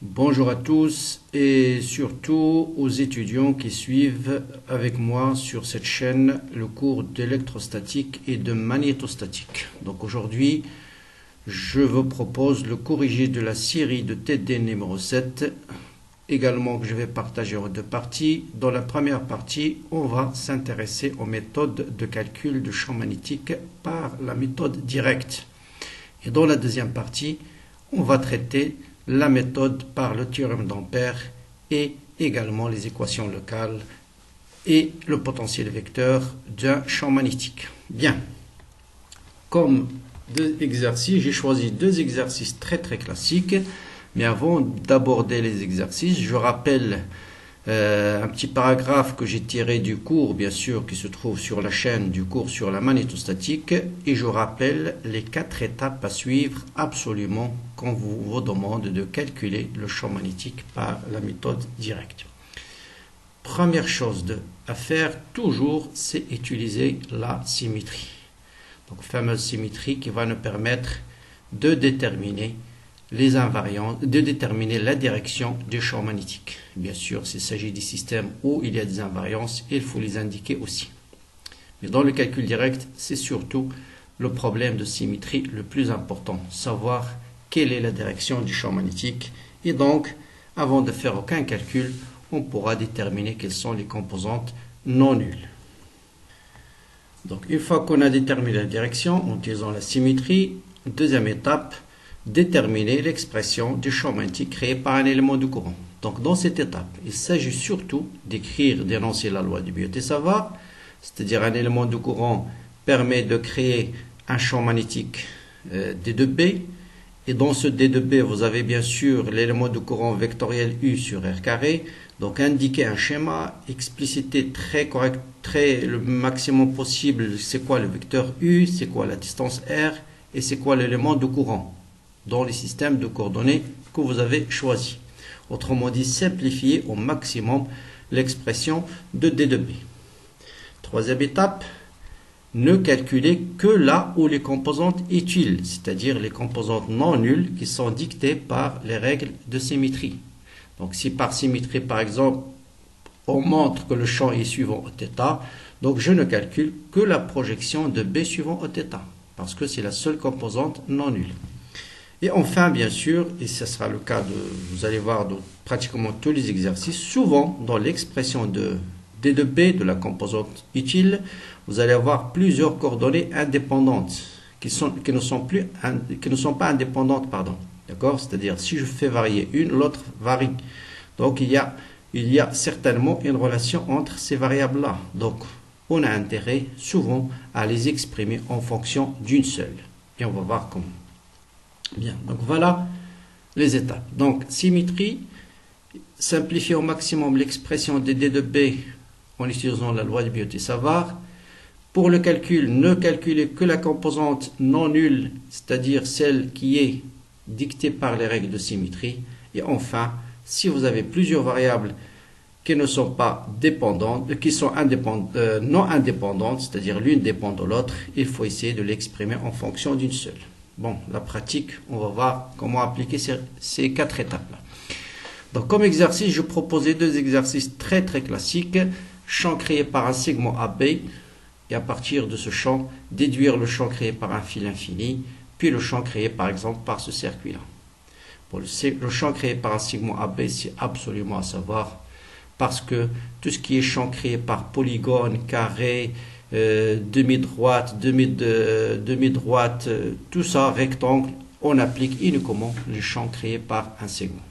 Bonjour à tous et surtout aux étudiants qui suivent avec moi sur cette chaîne le cours d'électrostatique et de magnétostatique. Donc aujourd'hui, je vous propose le corrigé de la série de TD numéro 7, également que je vais partager en deux parties. Dans la première partie, on va s'intéresser aux méthodes de calcul de champ magnétique par la méthode directe. Et dans la deuxième partie, on va traiter la méthode par le théorème d'Ampère et également les équations locales et le potentiel vecteur d'un champ magnétique. Bien, comme deux exercices, j'ai choisi deux exercices très classiques, mais avant d'aborder les exercices, je rappelle un petit paragraphe que j'ai tiré du cours, bien sûr, qui se trouve sur la chaîne du cours sur la magnétostatique, et je rappelle les 4 étapes à suivre absolument quand vous demande de calculer le champ magnétique par la méthode directe. Première chose à faire toujours, c'est utiliser la symétrie. Donc, fameuse symétrie qui va nous permettre de déterminer les invariants, de déterminer la direction du champ magnétique. Bien sûr, s'il s'agit des systèmes où il y a des invariances, il faut les indiquer aussi. Mais dans le calcul direct, c'est surtout le problème de symétrie le plus important, savoir quelle est la direction du champ magnétique. Et donc, avant de faire aucun calcul, on pourra déterminer quelles sont les composantes non nulles. Donc, une fois qu'on a déterminé la direction en utilisant la symétrie, deuxième étape, déterminer l'expression du champ magnétique créé par un élément de courant. Donc dans cette étape, il s'agit surtout d'énoncer la loi de Biot-Savart, c'est-à-dire un élément de courant permet de créer un champ magnétique D2B, et dans ce D2B, vous avez bien sûr l'élément de courant vectoriel U sur R carré, donc indiquer un schéma, expliciter le maximum possible, c'est quoi le vecteur U, c'est quoi la distance R, et c'est quoi l'élément de courant dans les systèmes de coordonnées que vous avez choisis. Autrement dit, simplifier au maximum l'expression de D2B. Troisième étape, ne calculer que là où les composantes utiles, c'est-à-dire les composantes non nulles qui sont dictées par les règles de symétrie. Donc si par symétrie, par exemple, on montre que le champ est suivant θ, donc je ne calcule que la projection de B suivant θ, parce que c'est la seule composante non nulle. Et enfin, bien sûr, et ce sera le cas vous allez voir dans pratiquement tous les exercices, souvent dans l'expression de D2B, de la composante utile, vous allez avoir plusieurs coordonnées indépendantes, qui ne sont pas indépendantes, pardon. D'accord? C'est-à-dire, si je fais varier une, l'autre varie. Donc, il y a certainement une relation entre ces variables-là. Donc, on a intérêt souvent à les exprimer en fonction d'une seule. Et on va voir comment. Bien, donc voilà les étapes. Donc, symétrie, simplifier au maximum l'expression des D2B en utilisant la loi de Biot-Savart. Pour le calcul, ne calculez que la composante non nulle, c'est-à-dire celle qui est dictée par les règles de symétrie. Et enfin, si vous avez plusieurs variables qui ne sont pas dépendantes, qui sont non indépendantes, c'est-à-dire l'une dépend de l'autre, il faut essayer de l'exprimer en fonction d'une seule. Bon, la pratique, on va voir comment appliquer ces 4 étapes-là. Donc, comme exercice, je proposais deux exercices très classiques. Champ créé par un segment AB, et à partir de ce champ, déduire le champ créé par un fil infini, puis le champ créé, par exemple, par ce circuit-là. Bon, le champ créé par un segment AB, c'est absolument à savoir, parce que tout ce qui est champ créé par polygone, carré, demi-droite, demi-droite, tout ça, rectangle, on applique uniquement le champ créé par un segment.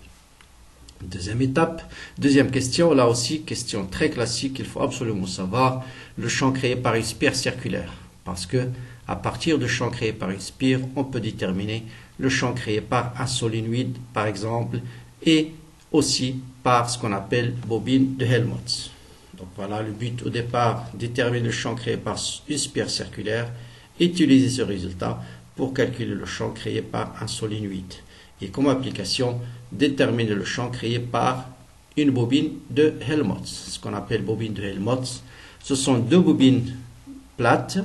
Deuxième étape, deuxième question, là aussi, question très classique, il faut absolument savoir, le champ créé par une spire circulaire. Parce que, à partir du champ créé par une spire, on peut déterminer le champ créé par un solénoïde, par exemple, et aussi par ce qu'on appelle bobine de Helmholtz. Donc voilà le but au départ, déterminer le champ créé par une spire circulaire, utiliser ce résultat pour calculer le champ créé par un solénoïde. Et comme application, déterminer le champ créé par une bobine de Helmholtz. Ce qu'on appelle bobine de Helmholtz, ce sont deux bobines plates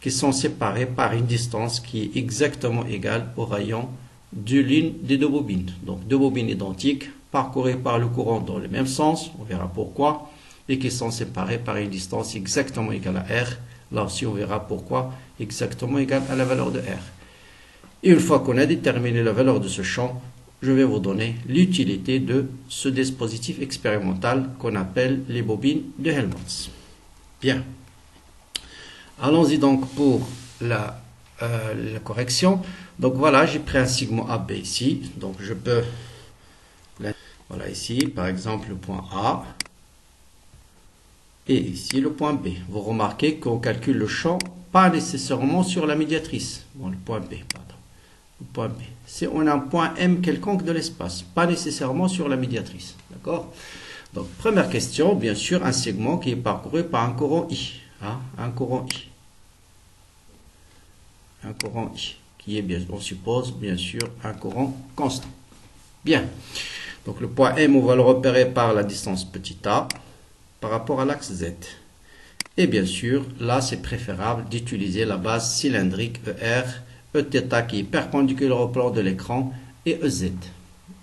qui sont séparées par une distance qui est exactement égale au rayon de l'une des deux bobines. Donc deux bobines identiques, parcourées par le courant dans le même sens, on verra pourquoi, et qui sont séparées par une distance exactement égale à R. Là aussi, on verra pourquoi, exactement égale à la valeur de R. Et une fois qu'on a déterminé la valeur de ce champ, je vais vous donner l'utilité de ce dispositif expérimental qu'on appelle les bobines de Helmholtz. Bien. Allons-y donc pour la correction. Donc voilà, j'ai pris un segment AB ici. Donc je peux... Voilà ici, par exemple, le point A. Et ici, le point B. Vous remarquez qu'on calcule le champ pas nécessairement sur la médiatrice. Bon, le point B, pardon. Le point B. C'est on a un point M quelconque de l'espace, pas nécessairement sur la médiatrice. D'accord? Donc, première question, bien sûr, un segment qui est parcouru par un courant I. Hein, un courant I. Un courant I. Qui est, bien, on suppose, bien sûr, un courant constant. Bien. Donc, le point M, on va le repérer par la distance petit a par rapport à l'axe Z. Et bien sûr, là, c'est préférable d'utiliser la base cylindrique ER, Eθ qui est perpendiculaire au plan de l'écran, et EZ.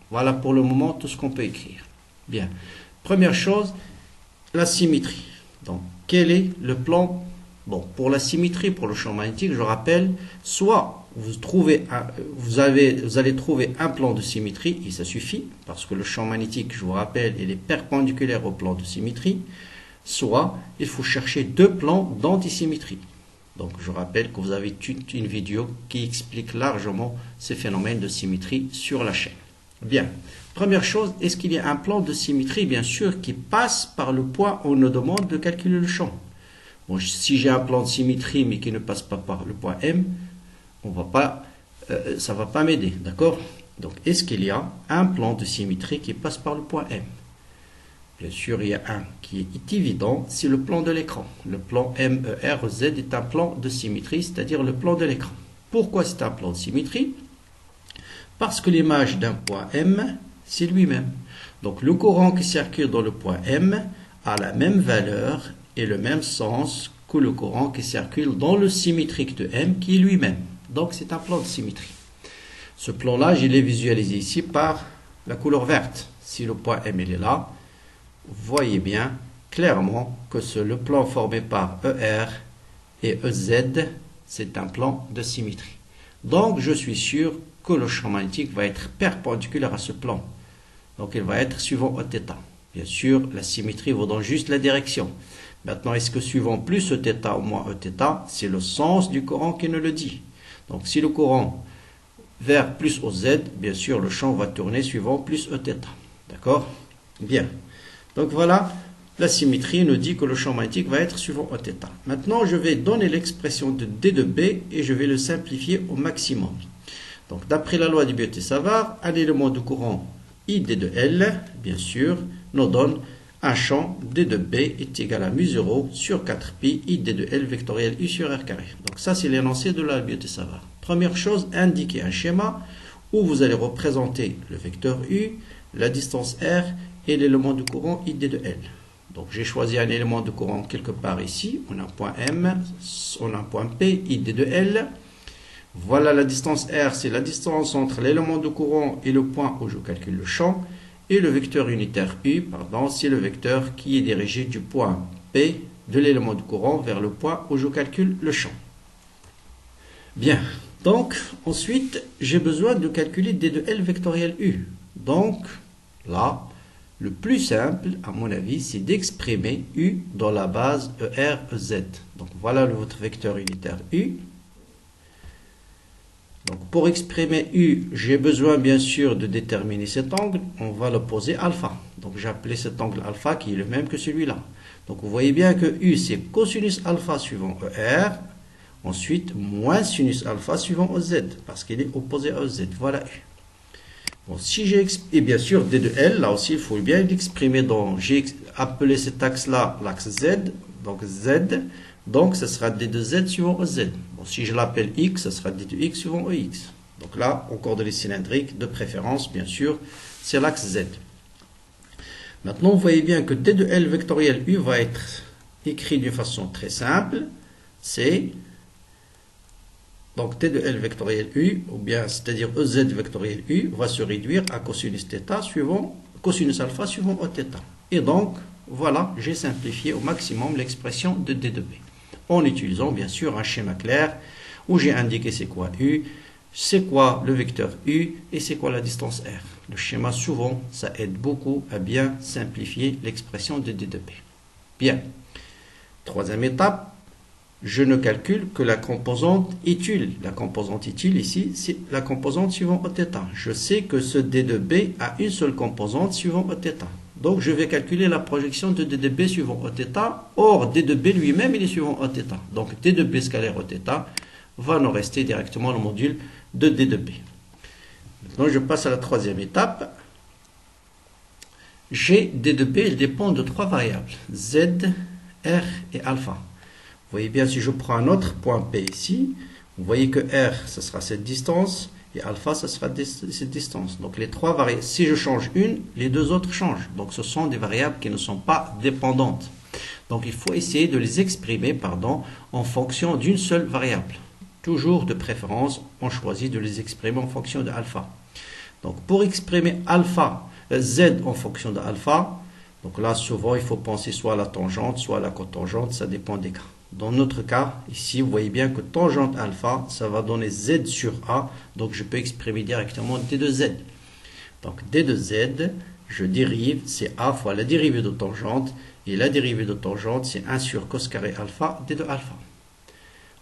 Voilà pour le moment tout ce qu'on peut écrire. Bien. Première chose, la symétrie. Donc, quel est le plan? Bon, pour la symétrie, pour le champ magnétique, je rappelle, soit vous allez trouver un plan de symétrie, et ça suffit, parce que le champ magnétique, je vous rappelle, il est perpendiculaire au plan de symétrie, soit il faut chercher deux plans d'antisymétrie. Donc, je rappelle que vous avez une vidéo qui explique largement ces phénomènes de symétrie sur la chaîne. Bien. Première chose, est-ce qu'il y a un plan de symétrie, bien sûr, qui passe par le point où on nous demande de calculer le champ? Bon, si j'ai un plan de symétrie, mais qui ne passe pas par le point M, ça ne va pas m'aider, d'accord? Donc, est-ce qu'il y a un plan de symétrie qui passe par le point M? Bien sûr, il y a un qui est évident, c'est le plan de l'écran. Le plan MERZ est un plan de symétrie, c'est-à-dire le plan de l'écran. Pourquoi c'est un plan de symétrie? Parce que l'image d'un point M, c'est lui-même. Donc, le courant qui circule dans le point M a la même valeur et le même sens que le courant qui circule dans le symétrique de M, qui est lui-même. Donc, c'est un plan de symétrie. Ce plan-là, je l'ai visualisé ici par la couleur verte. Si le point M il est là, vous voyez bien clairement que le plan formé par ER et EZ, c'est un plan de symétrie. Donc, je suis sûr que le champ magnétique va être perpendiculaire à ce plan. Donc, il va être suivant Eθ. Bien sûr, la symétrie vous donne juste la direction. Maintenant, est-ce que suivant plus Eθ ou moins Eθ, c'est le sens du courant qui nous le dit. Donc, si le courant vers plus OZ, bien sûr, le champ va tourner suivant plus Eθ. D'accord? Bien. Donc, voilà, la symétrie nous dit que le champ magnétique va être suivant Eθ. Maintenant, je vais donner l'expression de D de B et je vais le simplifier au maximum. Donc, d'après la loi de Biot-Savart, un élément de courant ID de L, bien sûr, nous donne un champ D de B est égal à mu0 sur 4pi ID de L vectoriel U sur R carré. Donc ça, c'est l'énoncé de la loi de Biot-Savart. Première chose, indiquer un schéma où vous allez représenter le vecteur U, la distance R et l'élément de courant ID de L. Donc j'ai choisi un élément de courant quelque part ici. On a un point M, on a un point P, ID de L. Voilà la distance R, c'est la distance entre l'élément de courant et le point où je calcule le champ. Et le vecteur unitaire U, c'est le vecteur qui est dirigé du point P de l'élément de courant vers le point où je calcule le champ. Bien, donc ensuite, j'ai besoin de calculer D de L vectoriel U. Donc, là, le plus simple, à mon avis, c'est d'exprimer U dans la base ER-EZ. Donc, voilà votre vecteur unitaire U. Donc, pour exprimer U, j'ai besoin bien sûr de déterminer cet angle. On va le poser alpha. Donc, j'ai appelé cet angle alpha qui est le même que celui-là. Donc, vous voyez bien que U, c'est cosinus alpha suivant ER. Ensuite, moins sinus alpha suivant EZ, parce qu'il est opposé à EZ. Voilà U. Bon, et bien sûr, D de L, là aussi, il faut bien l'exprimer. J'ai appelé cet axe-là l'axe Z. Donc, Z. Donc, ce sera D de Z suivant EZ. Bon, si je l'appelle X, ce sera D de X suivant EX. Donc là, en coordonnées cylindriques, de préférence, bien sûr, c'est l'axe Z. Maintenant, vous voyez bien que D de L vectoriel U va être écrit d'une façon très simple. C'est Donc T de L vectoriel U, ou bien c'est-à-dire EZ vectoriel U, va se réduire à cosinus θ suivant cosinus alpha suivant Oθ. Et donc, voilà, j'ai simplifié au maximum l'expression de D de B. En utilisant bien sûr un schéma clair où j'ai indiqué c'est quoi U, c'est quoi le vecteur U et c'est quoi la distance R. Le schéma souvent, ça aide beaucoup à bien simplifier l'expression de D de B. Bien. Troisième étape. Je ne calcule que la composante utile. La composante utile ici, c'est la composante suivant Oθ. Je sais que ce D de B a une seule composante suivant Oθ. Donc je vais calculer la projection de D de B suivant Oθ. Or, D de B lui-même, il est suivant Oθ. Donc D de B scalaire Oθ va nous rester directement le module de D de B. Maintenant, je passe à la troisième étape. G, D de B, il dépend de trois variables. Z, R et alpha. Vous voyez bien, si je prends un autre point P ici, vous voyez que R, ce sera cette distance, et alpha, ce sera cette distance. Donc les trois variables, si je change une, les deux autres changent. Donc ce sont des variables qui ne sont pas dépendantes. Donc il faut essayer de les exprimer, en fonction d'une seule variable. Toujours de préférence, on choisit de les exprimer en fonction de alpha. Donc pour exprimer alpha, Z en fonction de alpha, donc là souvent il faut penser soit à la tangente, soit à la cotangente, ça dépend des cas. Dans notre cas, ici, vous voyez bien que tangente alpha, ça va donner Z sur A. Donc, je peux exprimer directement D de Z. Donc, D de Z, je dérive, c'est A fois la dérivée de tangente. Et la dérivée de tangente, c'est 1 sur cos carré alpha, D de alpha.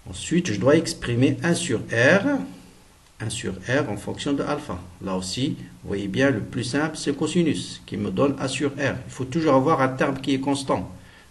Ensuite, je dois exprimer 1 sur R en fonction de alpha. Là aussi, vous voyez bien, le plus simple, c'est cosinus, qui me donne A sur R. Il faut toujours avoir un terme qui est constant.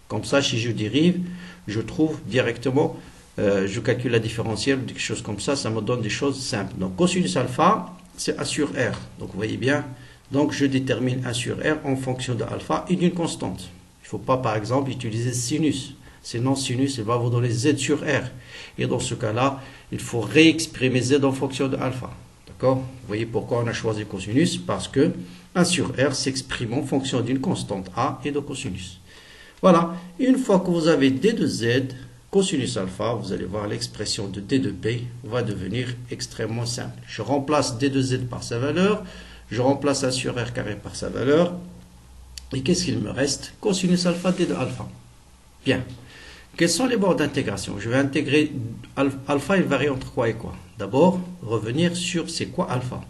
Comme ça, si je dérive, je trouve directement, je calcule la différentielle, quelque chose comme ça, ça me donne des choses simples. Donc, cosinus alpha, c'est A sur R. Donc, vous voyez bien, donc je détermine A sur R en fonction de alpha et d'une constante. Il ne faut pas, par exemple, utiliser sinus. Sinon, sinus, il va vous donner Z sur R. Et dans ce cas-là, il faut réexprimer Z en fonction de alpha. D'accord? Vous voyez pourquoi on a choisi cosinus? Parce que A sur R s'exprime en fonction d'une constante A et de cosinus. Voilà, une fois que vous avez D de Z, cosinus alpha, vous allez voir l'expression de D de B va devenir extrêmement simple. Je remplace D de Z par sa valeur, je remplace A sur R carré par sa valeur, et qu'est-ce qu'il me reste? Cosinus alpha D de alpha. Bien. Quels sont les bords d'intégration? Je vais intégrer alpha, il varie entre quoi et quoi? D'abord, revenir sur c'est quoi alpha.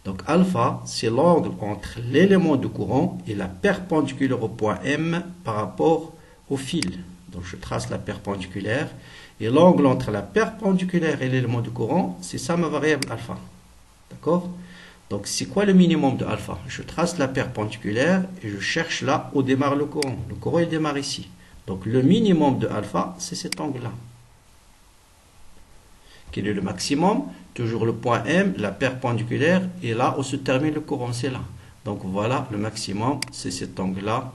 Donc alpha, c'est l'angle entre l'élément de courant et la perpendiculaire au point M par rapport au fil. Donc je trace la perpendiculaire. Et l'angle entre la perpendiculaire et l'élément de courant, c'est ça ma variable alpha. D'accord? Donc c'est quoi le minimum de alpha? Je trace la perpendiculaire et je cherche là où démarre le courant. Le courant il démarre ici. Donc le minimum de alpha, c'est cet angle-là. Quel est le maximum? Toujours le point M, la perpendiculaire, et là où se termine le courant, c'est là. Donc voilà, le maximum, c'est cet angle-là,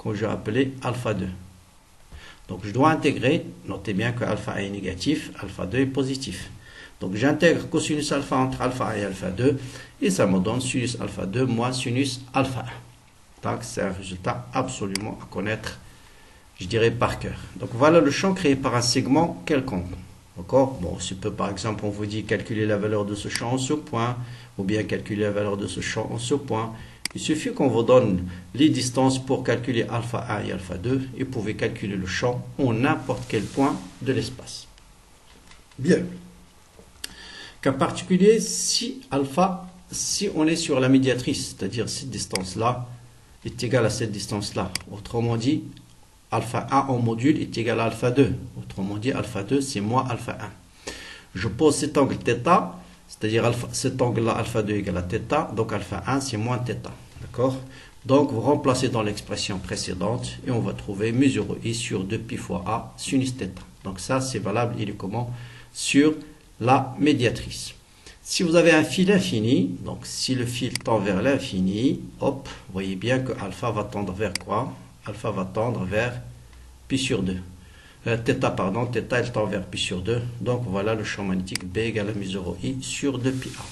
que j'ai appelé alpha 2. Donc je dois intégrer, notez bien que alpha 1 est négatif, alpha 2 est positif. Donc j'intègre cosinus alpha entre alpha 1 et alpha 2, et ça me donne sinus alpha 2 moins sinus alpha 1. Donc c'est un résultat absolument à connaître, je dirais par cœur. Donc voilà le champ créé par un segment quelconque. D'accord? Bon, par exemple, on vous dit calculer la valeur de ce champ en ce point, ou bien calculer la valeur de ce champ en ce point. Il suffit qu'on vous donne les distances pour calculer alpha 1 et alpha 2, et vous pouvez calculer le champ en n'importe quel point de l'espace. Bien. Cas particulier, si on est sur la médiatrice, c'est-à-dire cette distance-là est égale à cette distance-là. Autrement dit, alpha 1 en module est égal à alpha 2. Autrement dit, alpha 2, c'est moins alpha 1. Je pose cet angle θ, c'est-à-dire cet angle-là, alpha 2 égale à θ, donc alpha 1, c'est moins θ. D'accord? Donc, vous remplacez dans l'expression précédente, et on va trouver mu 0 i sur 2pi fois a sinus θ. Donc ça, c'est valable, il est comment? Sur la médiatrice. Si vous avez un fil infini, donc si le fil tend vers l'infini, hop, vous voyez bien que alpha va tendre vers quoi? Alpha va tendre vers pi sur 2. Θ, elle tend vers pi sur 2. Donc voilà le champ magnétique B égale à mu 0 i sur 2pi a.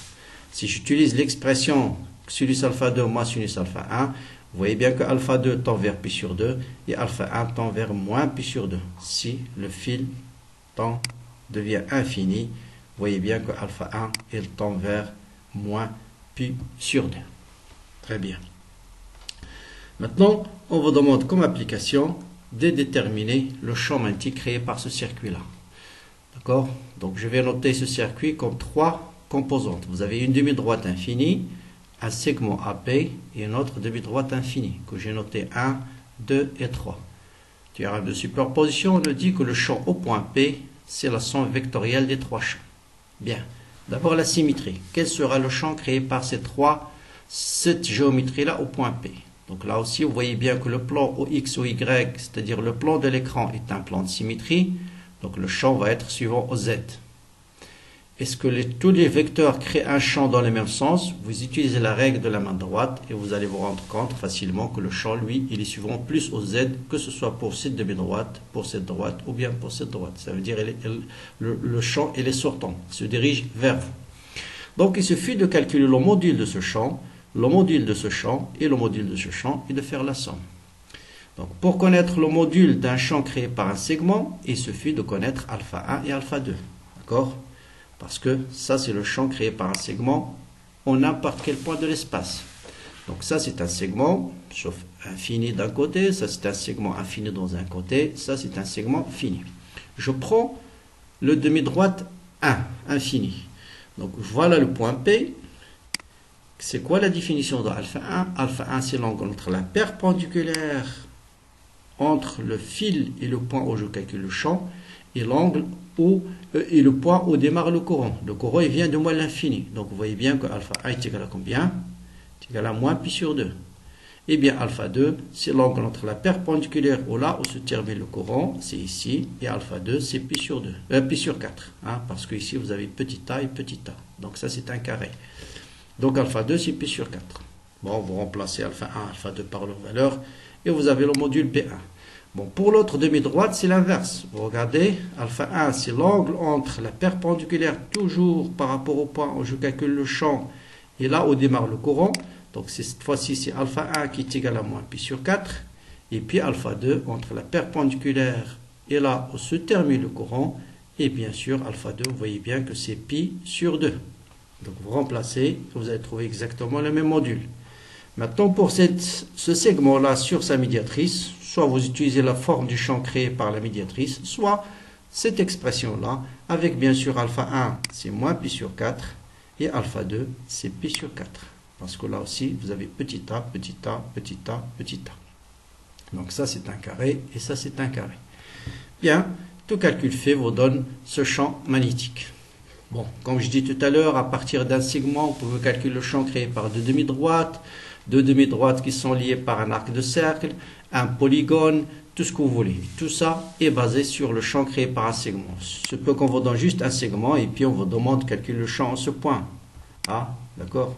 Si j'utilise l'expression sinus alpha 2 moins sinus alpha 1, vous voyez bien que alpha 2 tend vers pi sur 2 et alpha 1 tend vers moins pi sur 2. Si le fil devient infini, voyez bien que alpha 1, il tend vers moins pi sur 2. Très bien. Maintenant, on vous demande comme application de déterminer le champ magnétique créé par ce circuit-là. D'accord? Donc, je vais noter ce circuit comme 3 composantes. Vous avez une demi-droite infinie, un segment AP et une autre demi-droite infinie, que j'ai noté 1, 2 et 3. Théorème de superposition, on nous dit que le champ au point P, c'est la somme vectorielle des 3 champs. Bien. D'abord, la symétrie. Quel sera le champ créé par cette géométrie-là au point P? Donc là aussi, vous voyez bien que le plan au X ou Y, c'est-à-dire le plan de l'écran, est un plan de symétrie. Donc le champ va être suivant au Z. Est-ce que tous les vecteurs créent un champ dans le même sens? Vous utilisez la règle de la main droite et vous allez vous rendre compte facilement que le champ, lui, il est suivant plus au Z, que ce soit pour cette demi-droite, pour cette droite ou bien pour cette droite. Ça veut dire le champ, il est sortant, il se dirige vers vous. Donc il suffit de calculer le module de ce champ, le module de ce champ et le module de ce champ et de faire la somme. Donc pour connaître le module d'un champ créé par un segment, il suffit de connaître alpha 1 et alpha 2. D'accord? Parce que ça, c'est le champ créé par un segment en n'importe quel point de l'espace. Donc ça, c'est un segment, sauf infini d'un côté, ça c'est un segment infini dans un côté, ça c'est un segment fini. Je prends le demi-droite 1, infini. Donc voilà le point P. C'est quoi la définition de alpha 1? Alpha 1, c'est l'angle entre la perpendiculaire entre le fil et le point où je calcule le champ et l'angle et le point où démarre le courant. Le courant, il vient de moins l'infini. Donc vous voyez bien que alpha 1 est égal à combien? C'est égal à moins pi sur 2. Et bien alpha 2, c'est l'angle entre la perpendiculaire ou là où se termine le courant, c'est ici, et alpha 2, c'est pi sur 2, pi sur 4, hein, parce que ici vous avez petit a et petit a. Donc ça c'est un carré. Donc alpha 2, c'est pi sur 4. Bon, vous remplacez alpha 1, alpha 2 par leur valeur, et vous avez le module P1. Bon, pour l'autre demi-droite, c'est l'inverse. Vous regardez, alpha 1, c'est l'angle entre la perpendiculaire, toujours par rapport au point où je calcule le champ, et là où démarre le courant. Donc cette fois-ci, c'est alpha 1 qui est égal à moins pi sur 4, et puis alpha 2 entre la perpendiculaire et là où se termine le courant, et bien sûr, alpha 2, vous voyez bien que c'est pi sur 2. Donc vous remplacez, vous allez trouver exactement le même module. Maintenant, pour ce segment-là sur sa médiatrice, soit vous utilisez la forme du champ créé par la médiatrice, soit cette expression-là, avec bien sûr alpha 1, c'est moins pi sur 4, et alpha 2, c'est pi sur 4. Parce que là aussi, vous avez petit a, petit a, petit a, petit a. Donc ça, c'est un carré, et ça, c'est un carré. Bien, tout calcul fait vous donne ce champ magnétique. Bon, comme je dis tout à l'heure, à partir d'un segment, vous pouvez calculer le champ créé par deux demi-droites qui sont liées par un arc de cercle, un polygone, tout ce que vous voulez. Tout ça est basé sur le champ créé par un segment. Ce peut qu'on vous donne juste un segment et puis on vous demande de calculer le champ en ce point. Ah, d'accord?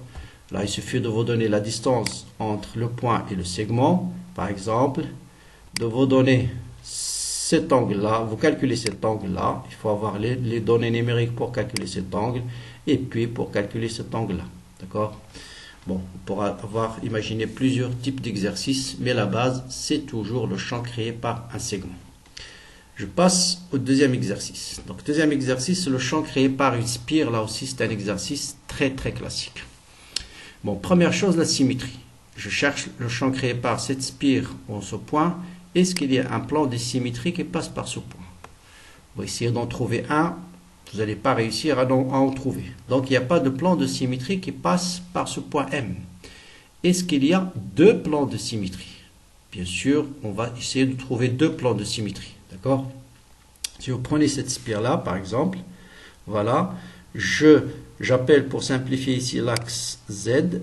Là, il suffit de vous donner la distance entre le point et le segment. Par exemple, de vous donner cet angle-là, vous calculez cet angle-là, il faut avoir les données numériques pour calculer cet angle, et puis pour calculer cet angle-là, d'accord? Bon, on pourra avoir imaginé plusieurs types d'exercices, mais la base, c'est toujours le champ créé par un segment. Je passe au deuxième exercice. Donc, deuxième exercice, le champ créé par une spire, là aussi, c'est un exercice très, très classique. Bon, première chose, la symétrie. Je cherche le champ créé par cette spire en ce point. Est-ce qu'il y a un plan de symétrie qui passe par ce point? Vous essayez d'en trouver un, vous n'allez pas réussir à en trouver. Donc il n'y a pas de plan de symétrie qui passe par ce point M. Est-ce qu'il y a deux plans de symétrie? Bien sûr, on va essayer de trouver deux plans de symétrie. D'accord? Si vous prenez cette spire-là, par exemple, voilà, j'appelle pour simplifier ici l'axe Z.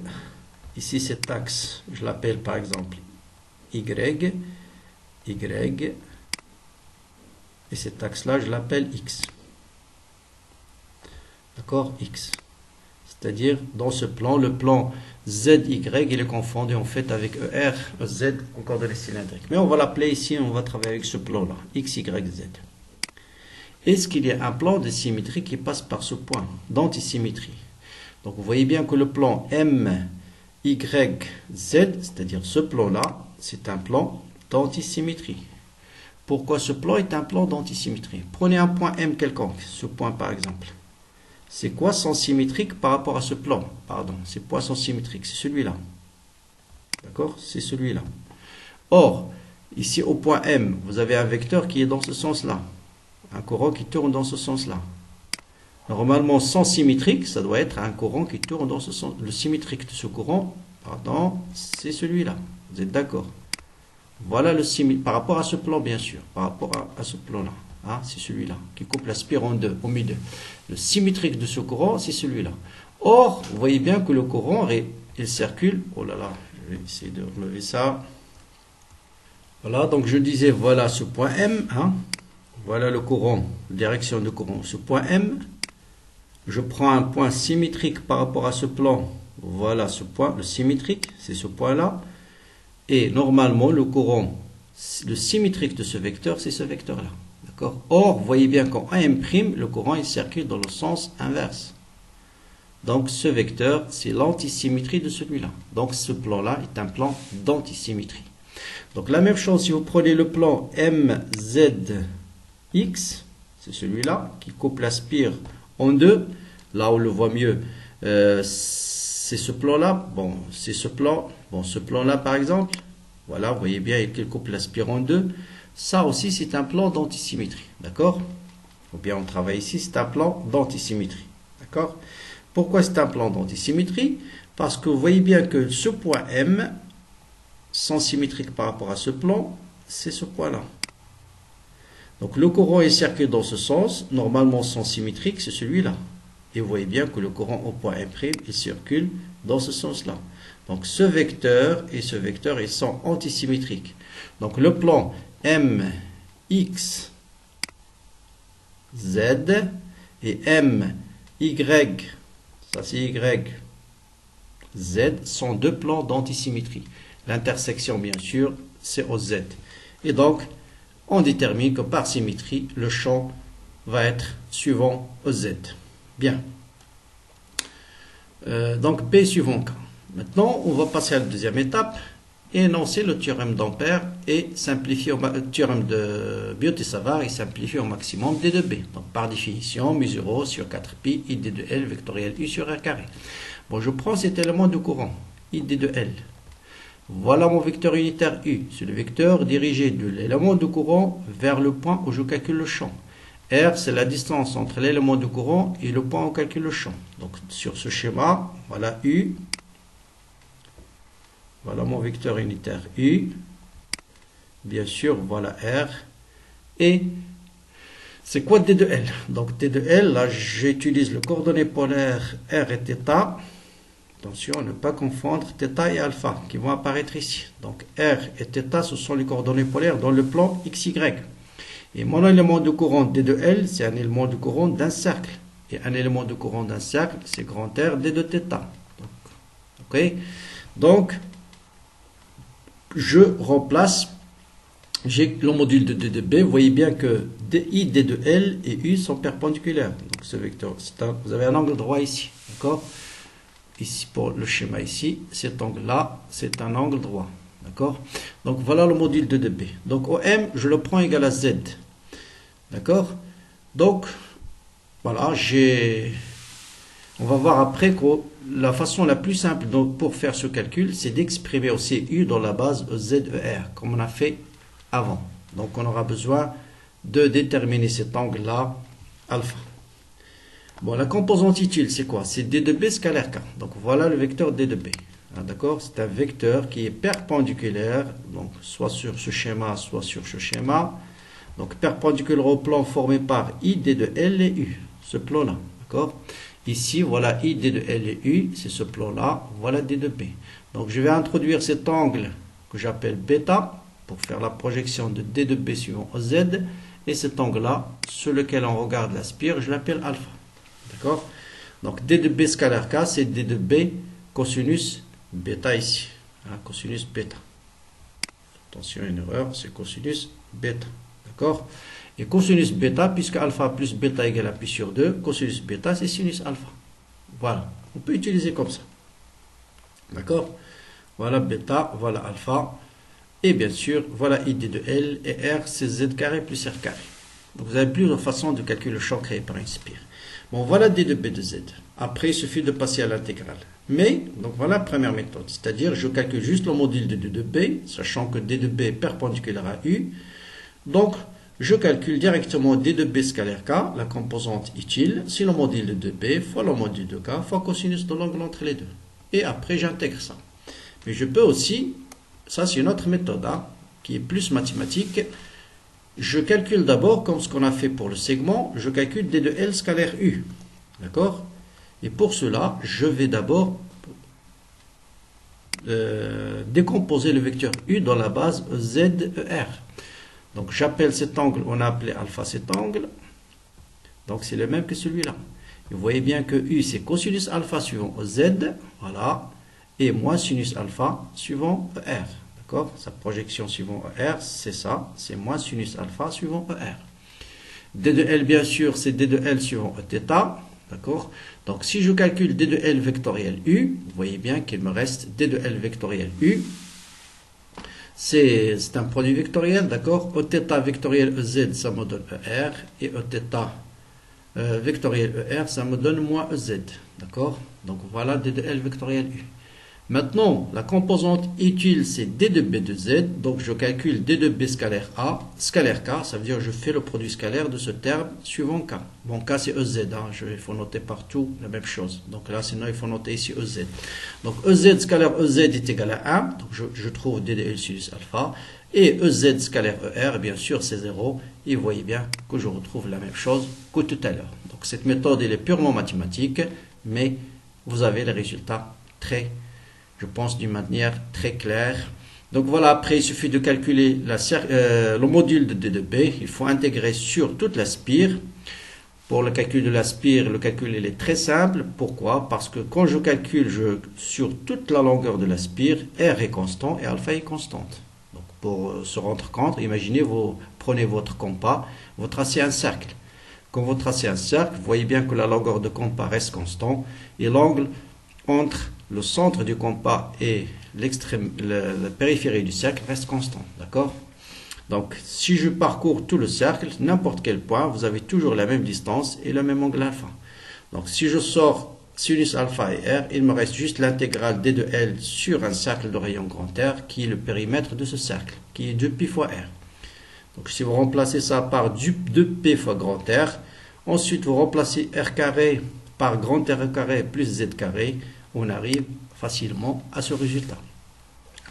Ici cet axe, je l'appelle par exemple Y. Et cet axe-là, je l'appelle X. D'accord? X. C'est-à-dire, dans ce plan, le plan ZY, il est confondu en fait avec ER, Z en coordonnées cylindriques. Mais on va l'appeler ici, on va travailler avec ce plan-là, X, Y, Z. Est-ce qu'il y a un plan de symétrie qui passe par ce point, d'antisymétrie? Donc, vous voyez bien que le plan M, Y, Z, c'est-à-dire ce plan-là, c'est un plan d'antisymétrie. Pourquoi ce plan est un plan d'antisymétrie? Prenez un point M quelconque, ce point par exemple. c'est quoi sens symétrique par rapport à ce plan? Pardon, c'est quoi sens symétrique? C'est celui-là. D'accord? C'est celui-là. Or, ici au point M, vous avez un vecteur qui est dans ce sens-là. Un courant qui tourne dans ce sens-là. Normalement, sens symétrique, ça doit être un courant qui tourne dans ce sens. Le symétrique de ce courant, pardon, c'est celui-là. Vous êtes d'accord? Voilà le symétrique, par rapport à ce plan, bien sûr. Par rapport à ce plan-là. Hein, c'est celui-là, qui coupe la spire en deux, au milieu. Le symétrique de ce courant, c'est celui-là. Or, vous voyez bien que le courant, il circule. Oh là là, je vais essayer de relever ça. Voilà, donc je disais, voilà ce point M. Hein, voilà le courant, direction de courant. Ce point M, je prends un point symétrique par rapport à ce plan. Voilà ce point, le symétrique, c'est ce point-là. Et normalement, le courant, le symétrique de ce vecteur, c'est ce vecteur-là. D'accord? Or, vous voyez bien qu'en AM', le courant, il circule dans le sens inverse. Donc, ce vecteur, c'est l'antisymétrie de celui-là. Donc, ce plan-là est un plan d'antisymétrie. Donc, la même chose, si vous prenez le plan MZX, c'est celui-là, qui coupe la spire en deux. Là, on le voit mieux. C'est ce plan-là. Bon, c'est ce plan. Bon, ce plan-là, par exemple. Voilà, vous voyez bien qu'il coupe la spire en deux. Ça aussi, c'est un plan d'antisymétrie. D'accord? Ou bien on travaille ici, c'est un plan d'antisymétrie. D'accord? Pourquoi c'est un plan d'antisymétrie? Parce que vous voyez bien que ce point M, sens symétrique par rapport à ce plan, c'est ce point-là. Donc le courant est circulé dans ce sens. Normalement, sens symétrique, c'est celui-là. Et vous voyez bien que le courant au point M', il circule dans ce sens-là. Donc ce vecteur et ce vecteur, ils sont antisymétriques. Donc le plan MX Z et MY, ça c'est Y, Z, sont deux plans d'antisymétrie. L'intersection, bien sûr, c'est au Z. Et donc, on détermine que par symétrie, le champ va être suivant au Z. Bien. Donc, P suivant K. Maintenant, on va passer à la deuxième étape, et énoncer le théorème d'Ampère et simplifier le théorème de Biot-Savart et simplifier au maximum D de B. Donc, par définition, mu0 sur 4pi, id de L vectoriel U sur R carré. Bon, je prends cet élément de courant, id de L. Voilà mon vecteur unitaire U. C'est le vecteur dirigé de l'élément de courant vers le point où je calcule le champ. R, c'est la distance entre l'élément de courant et le point où on calcule le champ. Donc, sur ce schéma, voilà U. Voilà mon vecteur unitaire U. Bien sûr, voilà R. Et c'est quoi D de L? Donc, D de L, là, j'utilise le coordonnées polaire R et θ. Attention, ne pas confondre θ et alpha qui vont apparaître ici. Donc, R et θ, ce sont les coordonnées polaires dans le plan XY. Et mon élément de courant D de L, c'est un élément de courant d'un cercle. Et un élément de courant d'un cercle, c'est grand R D de θ. Ok? Donc, je remplace, j'ai le module de D de B. Vous voyez bien que I, D de L et U sont perpendiculaires. Donc, ce vecteur, vous avez un angle droit ici. D'accord? Ici, pour le schéma ici, cet angle-là, c'est un angle droit. D'accord? Donc, voilà le module de B. Donc, OM, je le prends égal à Z. D'accord? Donc, voilà, on va voir après que la façon la plus simple pour faire ce calcul, c'est d'exprimer aussi U dans la base ZER, comme on a fait avant. Donc, on aura besoin de déterminer cet angle-là, alpha. Bon, la composante utile, c'est quoi? C'est D de B scalaire K. Donc, voilà le vecteur D de B. D'accord? C'est un vecteur qui est perpendiculaire, donc soit sur ce schéma, soit sur ce schéma. Donc, perpendiculaire au plan formé par I, D de L et U. Ce plan-là. D'accord? Ici, voilà I, D de L et U. C'est ce plan-là. Voilà D de B. Donc, je vais introduire cet angle que j'appelle bêta pour faire la projection de D de B suivant Z. Et cet angle-là, sur lequel on regarde la spire, je l'appelle alpha. D'accord? Donc, D de B scalaire K, c'est D de B cosinus bêta ici. Hein, cosinus bêta. Attention, une erreur, c'est cosinus bêta. D'accord? Et cosinus bêta, puisque alpha plus bêta égale à pi sur 2, cosinus bêta, c'est sinus alpha. Voilà. On peut utiliser comme ça. D'accord? Voilà bêta, voilà alpha. Et bien sûr, voilà id de L et R, c'est Z carré plus R carré. Donc, vous avez plusieurs façons de calculer le champ créé par une spire. Bon, voilà d de b de z. Après, il suffit de passer à l'intégrale. Mais, donc voilà la première méthode. C'est-à-dire, je calcule juste le module de d de b, sachant que d de b est perpendiculaire à u. Donc, je calcule directement d de b scalaire k, la composante utile, c'est le module de 2b fois le module de k fois cosinus de l'angle entre les deux. Et après, j'intègre ça. Mais je peux aussi, ça c'est une autre méthode, hein, qui est plus mathématique. Je calcule d'abord, comme ce qu'on a fait pour le segment, je calcule d de l scalaire u. D'accord? Et pour cela, je vais d'abord décomposer le vecteur u dans la base ZER. Donc j'appelle cet angle, on a appelé alpha cet angle. Donc c'est le même que celui-là. Vous voyez bien que u c'est cosinus alpha suivant z, voilà, et moins sinus alpha suivant er. D'accord? Sa projection suivant er, c'est ça, c'est moins sinus alpha suivant er. D de L, bien sûr, c'est D de L suivant θ. D'accord? Donc si je calcule D de L vectoriel U, vous voyez bien qu'il me reste D de L vectoriel U. C'est un produit vectoriel, d'accord? Eθ vectoriel EZ, ça me donne ER. Et Eθ vectoriel ER, ça me donne moins EZ. D'accord? Donc voilà D de L vectoriel U. Maintenant, la composante utile, c'est D de B de Z. Donc, je calcule D de B scalaire A, scalaire K. Ça veut dire que je fais le produit scalaire de ce terme suivant K. Bon, K, c'est EZ. Hein, il faut noter partout la même chose. Donc là, sinon, il faut noter ici EZ. Donc, EZ scalaire EZ est égal à 1. Donc, je trouve D de L sinus alpha. Et EZ scalaire ER, bien sûr, c'est 0. Et vous voyez bien que je retrouve la même chose que tout à l'heure. Donc, cette méthode, elle est purement mathématique. Mais vous avez les résultats je pense d'une manière très claire. Donc voilà, après il suffit de calculer le module de D de B. Il faut intégrer sur toute la spire. Pour le calcul de la spire, le calcul il est très simple. Pourquoi? Parce que quand je calcule sur toute la longueur de la spire, R est constant et alpha est constante. Donc pour se rendre compte, imaginez, vous prenez votre compas, vous tracez un cercle. Quand vous tracez un cercle, vous voyez bien que la longueur de compas reste constante et l'angle entre le centre du compas et la périphérie du cercle reste constant. D'accord? Donc, si je parcours tout le cercle, n'importe quel point, vous avez toujours la même distance et le même angle alpha. Donc, si je sors sinus alpha et R, il me reste juste l'intégrale D de L sur un cercle de rayon grand R, qui est le périmètre de ce cercle, qui est 2π fois R. Donc, si vous remplacez ça par 2π fois grand R, ensuite vous remplacez R carré par grand R carré plus Z carré, on arrive facilement à ce résultat.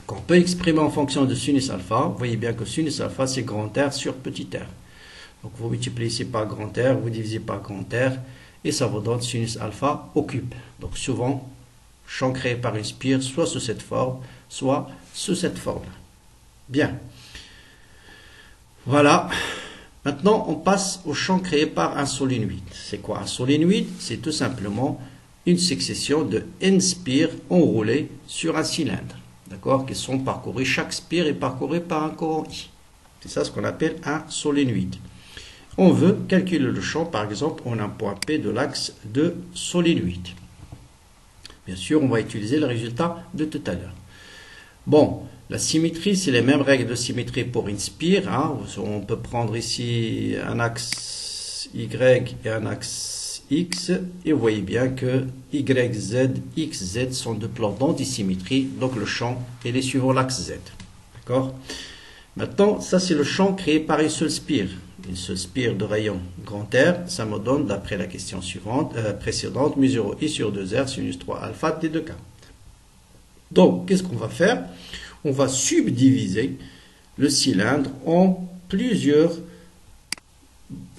Qu'on peut exprimer en fonction de sinus alpha. Vous voyez bien que sinus alpha, c'est grand R sur petit r. Donc vous multipliez ici par grand R, vous divisez par grand R, et ça vous donne sinus alpha au cube. Donc souvent, champ créé par une spire, soit sous cette forme, soit sous cette forme. Bien. Voilà. Maintenant, on passe au champ créé par un solénoïde. C'est quoi un solénoïde? C'est tout simplement une succession de n spires enroulées sur un cylindre, d'accord, qui sont parcourues, chaque spire est parcourue par un courant I. C'est ça ce qu'on appelle un solénoïde. On veut calculer le champ, par exemple, on a un point P de l'axe de solénoïde. Bien sûr, on va utiliser le résultat de tout à l'heure. Bon, la symétrie, c'est les mêmes règles de symétrie pour une spire. Hein. On peut prendre ici un axe Y et un axe X, et vous voyez bien que YZ, XZ sont deux plans d'antisymétrie, donc le champ il est suivant l'axe Z. D'accord? Maintenant, ça c'est le champ créé par une seule spire de rayon grand R, ça me donne, d'après la question précédente, mu 0 I sur 2R sinus 3 alpha d de K. Donc, qu'est-ce qu'on va faire? On va subdiviser le cylindre en plusieurs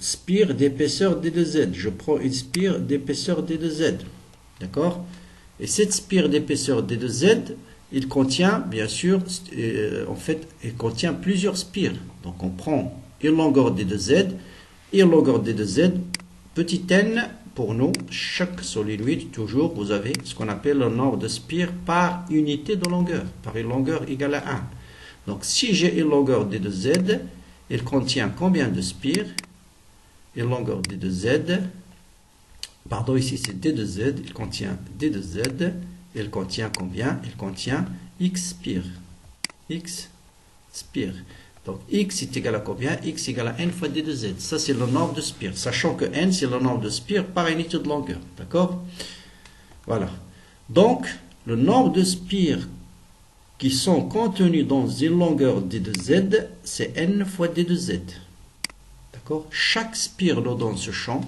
spire d'épaisseur d de Z. Je prends une spire d'épaisseur d de Z. D'accord? Et cette spire d'épaisseur d de Z, il contient, bien sûr, en fait, il contient plusieurs spires. Donc, on prend une longueur d de Z et une longueur d de Z, petit n, pour nous, chaque solénoïde, toujours, vous avez ce qu'on appelle le nombre de spires par unité de longueur, par une longueur égale à 1. Donc, si j'ai une longueur d de Z, il contient combien de spires? Et longueur d de Z, pardon, ici c'est d de Z, il contient d de Z, il contient combien? Il contient x spires. X spires. Donc x est égal à combien? X est égal à n fois d de z. Ça c'est le nombre de spires, sachant que n c'est le nombre de spires par unité de longueur. D'accord? Voilà. Donc le nombre de spires qui sont contenus dans une longueur d de z, c'est n fois d de z. D'accord? Chaque spire dans ce champ,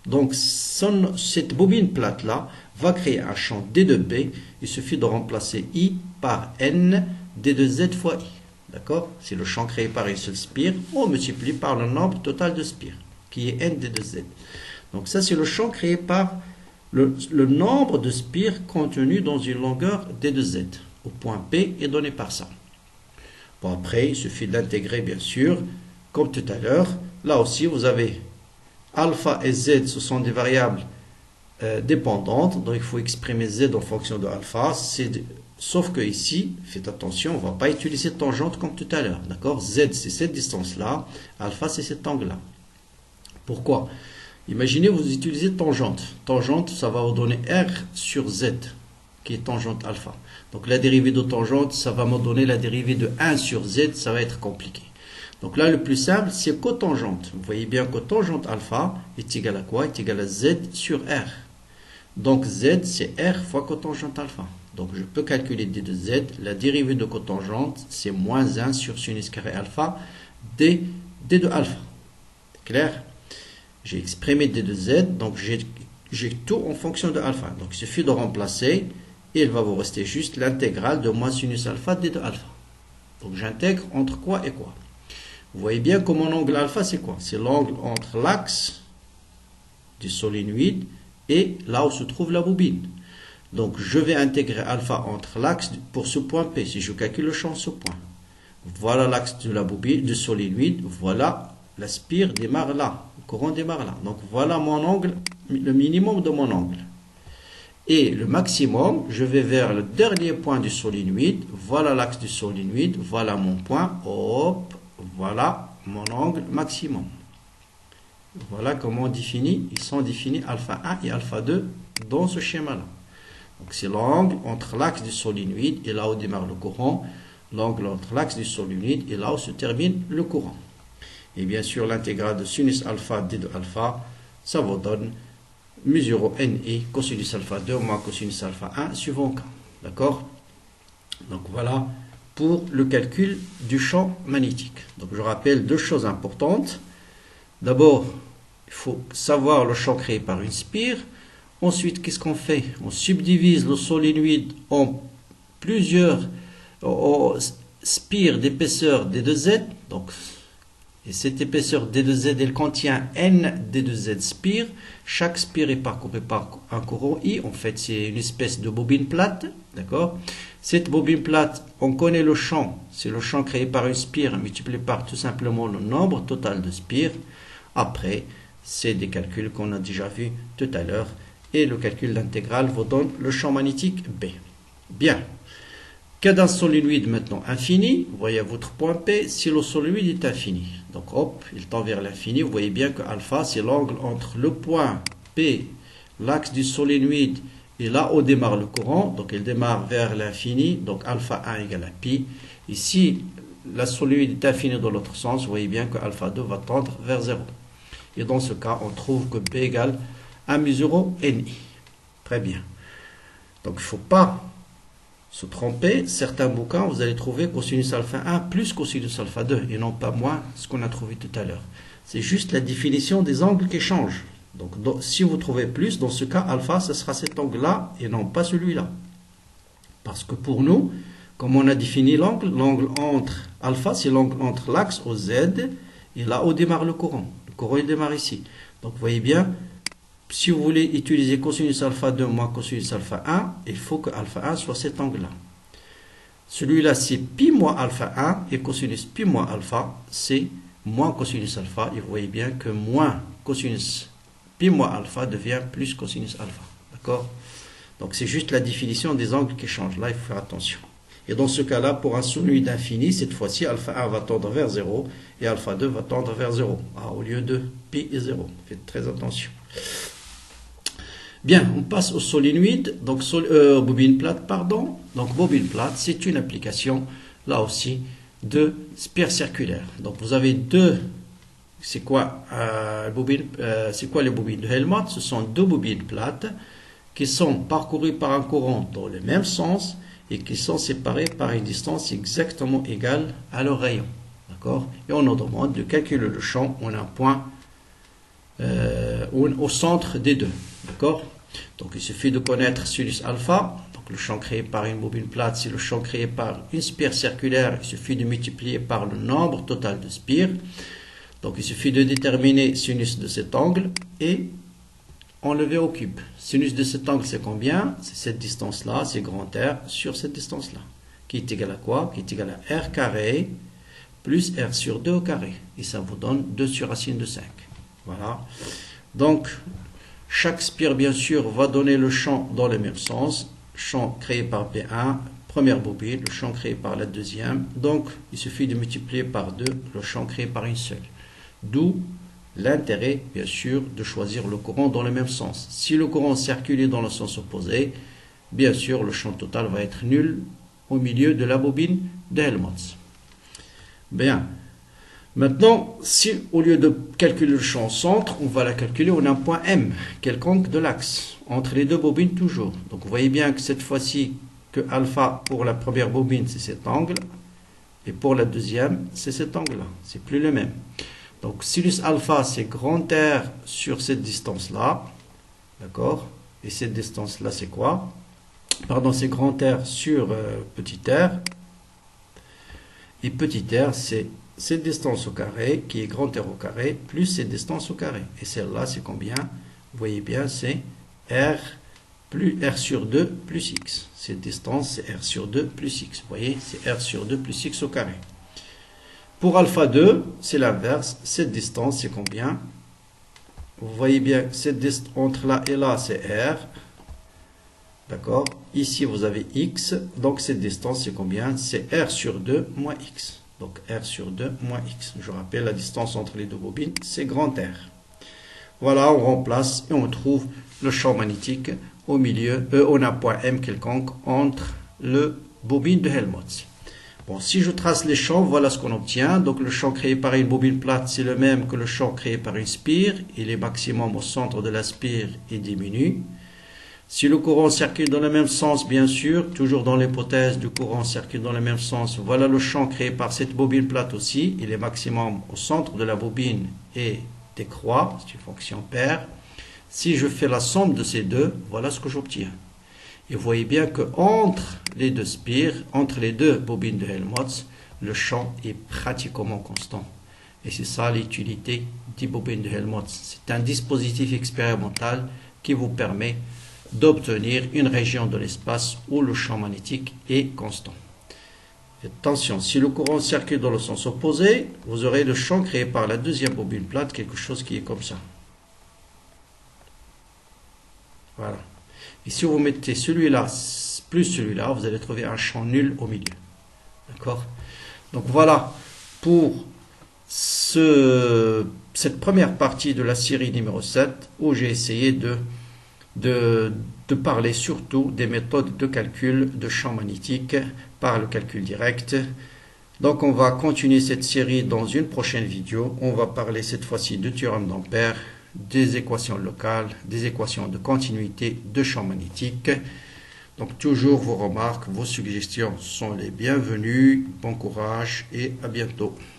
donc cette bobine plate là va créer un champ d de b. Il suffit de remplacer i par n d de z fois i. D'accord? C'est le champ créé par une seule spire. On multiplie par le nombre total de spires, qui est n d de z. Donc ça, c'est le champ créé par le nombre de spires contenus dans une longueur d de z. Au point P est donné par ça. Bon, après, il suffit d'intégrer, bien sûr, comme tout à l'heure. Là aussi, vous avez alpha et z, ce sont des variables dépendantes. Donc, il faut exprimer z en fonction de alpha. Sauf que ici, faites attention, on ne va pas utiliser tangente comme tout à l'heure. D'accord? Z, c'est cette distance-là. Alpha, c'est cet angle-là. Pourquoi? Imaginez, vous utilisez tangente. Tangente, ça va vous donner R sur Z, qui est tangente alpha. Donc, la dérivée de tangente, ça va me donner la dérivée de 1 sur Z. Ça va être compliqué. Donc là, le plus simple, c'est cotangente. Vous voyez bien que tangente alpha est égal à quoi? Est égal à Z sur R. Donc, Z, c'est R fois cotangente alpha. Donc, je peux calculer d de z. La dérivée de cotangente, c'est moins 1 sur sinus carré alpha d de alpha. C'est clair? J'ai exprimé d de z, donc j'ai tout en fonction de alpha. Donc, il suffit de remplacer et il va vous rester juste l'intégrale de moins sinus alpha d de alpha. Donc, j'intègre entre quoi et quoi? Vous voyez bien que mon angle alpha, c'est quoi? C'est l'angle entre l'axe du solénoïde et là où se trouve la bobine. Donc, je vais intégrer alpha entre l'axe pour ce point P. Si je calcule le champ, ce point. Voilà l'axe de la bobine, du solénoïde. Voilà, la spire démarre là. Le courant démarre là. Donc, voilà mon angle, le minimum de mon angle. Et le maximum, je vais vers le dernier point du solénoïde. Voilà l'axe du solénoïde. Voilà mon point. Hop, voilà mon angle maximum. Voilà comment on définit. Ils sont définis alpha 1 et alpha 2 dans ce schéma-là. Donc, c'est l'angle entre l'axe du solénoïde et là où démarre le courant. L'angle entre l'axe du solénoïde et là où se termine le courant. Et bien sûr, l'intégrale de sinus alpha d de alpha, ça vous donne mu0 ni cosinus alpha 2 moins cosinus alpha 1 suivant le cas. D'accord? Donc, voilà pour le calcul du champ magnétique. Donc, je rappelle deux choses importantes. D'abord, il faut savoir le champ créé par une spire. Ensuite, qu'est-ce qu'on fait? On subdivise le solénoïde en plusieurs spires d'épaisseur d de z. Donc, et cette épaisseur d de z, elle contient n d de z spires. Chaque spire est parcourue par un courant I. En fait, c'est une espèce de bobine plate. D'accord? Cette bobine plate, on connaît le champ. C'est le champ créé par une spire multiplié par tout simplement le nombre total de spires. Après, c'est des calculs qu'on a déjà vus tout à l'heure. Et le calcul d'intégrale vous donne le champ magnétique B. Bien. Cas d'un solénoïde maintenant infini, vous voyez votre point P, si le solénoïde est infini. Donc hop, il tend vers l'infini. Vous voyez bien que alpha, c'est l'angle entre le point P, l'axe du solénoïde, et là où démarre le courant. Donc il démarre vers l'infini. Donc alpha 1 égale à pi. Ici, la solénoïde est infinie dans l'autre sens. Vous voyez bien que alpha 2 va tendre vers 0. Et dans ce cas, on trouve que B égale à mu0 ni. Très bien. Donc, il ne faut pas se tromper. Certains bouquins, vous allez trouver cosinus alpha 1 plus cosinus alpha 2 et non pas moins ce qu'on a trouvé tout à l'heure. C'est juste la définition des angles qui change. Donc, si vous trouvez plus, dans ce cas, alpha, ce sera cet angle-là et non pas celui-là. Parce que pour nous, comme on a défini l'angle entre alpha, c'est l'angle entre l'axe au Z et là où démarre le courant. Le courant, il démarre ici. Donc, vous voyez bien, si vous voulez utiliser cosinus alpha 2 moins cosinus alpha 1, il faut que alpha 1 soit cet angle-là. Celui-là, c'est pi moins alpha 1 et cosinus pi moins alpha, c'est moins cosinus alpha. Et vous voyez bien que moins cosinus pi moins alpha devient plus cosinus alpha. D'accord? Donc, c'est juste la définition des angles qui change. Là, il faut faire attention. Et dans ce cas-là, pour un solénoïde infini, cette fois-ci, alpha 1 va tendre vers 0 et alpha 2 va tendre vers 0. Au lieu de pi et 0. Faites très attention. Bien, on passe au solénoïde, donc bobine plate, pardon. Donc bobine plate, c'est une application, là aussi, de spire circulaire. Donc vous avez deux. C'est quoi les bobines de Helmholtz? Ce sont deux bobines plates qui sont parcourues par un courant dans le même sens et qui sont séparées par une distance exactement égale à leur rayon. D'accord? Et on nous demande de calculer le champ en un point au centre des deux. D'accord? Donc il suffit de connaître sinus alpha. Donc le champ créé par une bobine plate, c'est le champ créé par une spire circulaire. Il suffit de multiplier par le nombre total de spires. Donc il suffit de déterminer sinus de cet angle et enlever au cube. Sinus de cet angle, c'est combien? C'est cette distance-là, c'est grand R sur cette distance-là. Qui est égal à quoi? Qui est égal à R carré plus R sur 2 au carré. Et ça vous donne 2 sur racine de 5. Voilà. Donc, chaque spire, bien sûr, va donner le champ dans le même sens. Champ créé par P1, première bobine, le champ créé par la deuxième. Donc, il suffit de multiplier par 2 le champ créé par une seule. D'où l'intérêt, bien sûr, de choisir le courant dans le même sens. Si le courant circule dans le sens opposé, bien sûr, le champ total va être nul au milieu de la bobine de Helmholtz. Bien. Maintenant, si au lieu de calculer le champ au centre, on va la calculer en un point M, quelconque de l'axe, entre les deux bobines toujours. Donc vous voyez bien que cette fois-ci, que alpha pour la première bobine, c'est cet angle, et pour la deuxième, c'est cet angle-là. C'est plus le même. Donc sinus alpha, c'est grand R sur cette distance-là. D'accord? Et cette distance-là, c'est quoi? Pardon, c'est grand R sur petit r. Et petit r, c'est cette distance au carré, qui est grand R au carré, plus cette distance au carré. Et celle-là, c'est combien? Vous voyez bien, c'est R plus R sur 2 plus X. Cette distance, c'est R sur 2 plus X. Vous voyez, c'est R sur 2 plus X au carré. Pour alpha 2, c'est l'inverse. Cette distance, c'est combien? Vous voyez bien, entre là et là, c'est R. D'accord? Ici, vous avez X. Donc, cette distance, c'est combien? C'est R sur 2 moins X. Donc, R sur 2 moins X. Je rappelle, la distance entre les deux bobines, c'est grand R. Voilà, on remplace et on trouve le champ magnétique au milieu, on a un point M quelconque entre le bobine de Helmholtz. Bon, si je trace les champs, voilà ce qu'on obtient. Donc, le champ créé par une bobine plate, c'est le même que le champ créé par une spire. Il est maximum au centre de la spire et diminue. Si le courant circule dans le même sens, bien sûr, toujours dans l'hypothèse du courant circule dans le même sens, voilà le champ créé par cette bobine plate aussi. Il est maximum au centre de la bobine et décroît, c'est une fonction paire. Si je fais la somme de ces deux, voilà ce que j'obtiens. Et vous voyez bien que entre les deux spires, entre les deux bobines de Helmholtz, le champ est pratiquement constant. Et c'est ça l'utilité des bobines de Helmholtz. C'est un dispositif expérimental qui vous permet d'obtenir une région de l'espace où le champ magnétique est constant. Attention, si le courant circule dans le sens opposé, vous aurez le champ créé par la deuxième bobine plate, quelque chose qui est comme ça. Voilà. Et si vous mettez celui-là plus celui-là, vous allez trouver un champ nul au milieu. D'accord? Donc voilà pour cette première partie de la série numéro 7 où j'ai essayé de parler surtout des méthodes de calcul de champ magnétique par le calcul direct. Donc on va continuer cette série dans une prochaine vidéo. On va parler cette fois-ci du théorème d'Ampère, des équations locales, des équations de continuité de champ magnétique. Donc toujours vos remarques, vos suggestions sont les bienvenues. Bon courage et à bientôt.